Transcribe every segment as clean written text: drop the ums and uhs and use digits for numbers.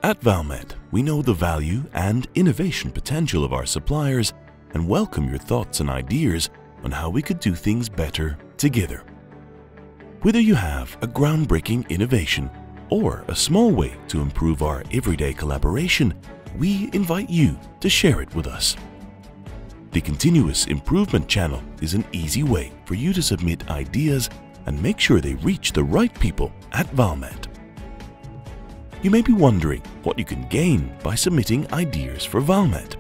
At Valmet, we know the value and innovation potential of our suppliers and welcome your thoughts and ideas on how we could do things better together. Whether you have a groundbreaking innovation or a small way to improve our everyday collaboration, we invite you to share it with us. The Continuous Improvement Channel is an easy way for you to submit ideas and make sure they reach the right people at Valmet. You may be wondering what you can gain by submitting ideas for Valmet.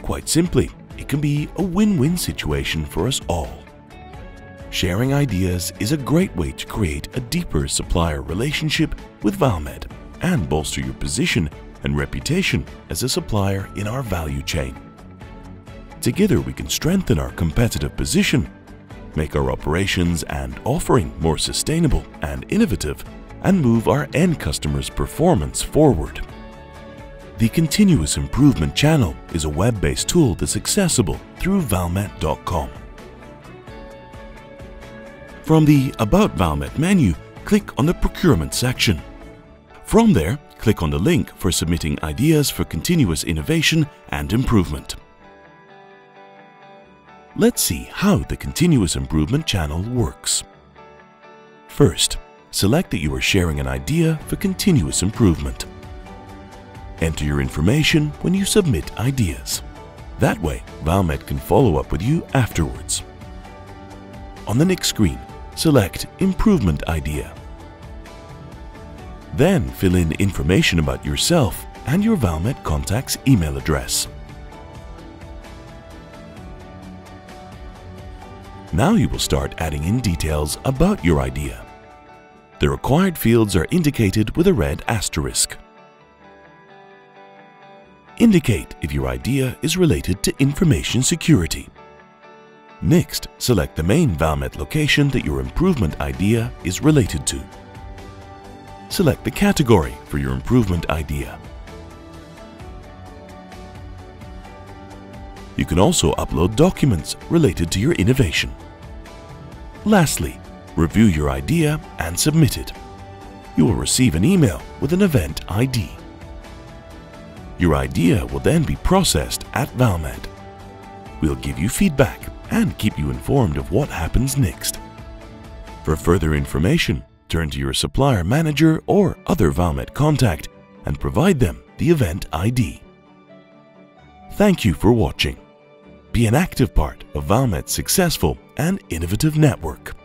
Quite simply, it can be a win-win situation for us all. Sharing ideas is a great way to create a deeper supplier relationship with Valmet and bolster your position and reputation as a supplier in our value chain. Together we can strengthen our competitive position, make our operations and offering more sustainable and innovative, and move our end customers' performance forward. The Continuous Improvement Channel is a web-based tool that's accessible through valmet.com. From the About Valmet menu, click on the Procurement section. From there, click on the link for submitting ideas for continuous innovation and improvement. Let's see how the Continuous Improvement Channel works. First, select that you are sharing an idea for continuous improvement. Enter your information when you submit ideas. That way, Valmet can follow up with you afterwards. On the next screen, select Improvement Idea. Then fill in information about yourself and your Valmet contact's email address. Now you will start adding in details about your idea. The required fields are indicated with a red asterisk. Indicate if your idea is related to information security. Next, select the main Valmet location that your improvement idea is related to. Select the category for your improvement idea. You can also upload documents related to your innovation. Lastly, review your idea and submit it. You will receive an email with an event ID. Your idea will then be processed at Valmet. We'll give you feedback and keep you informed of what happens next. For further information, turn to your supplier manager or other Valmet contact and provide them the event ID. Thank you for watching. Be an active part of Valmet's successful and innovative network.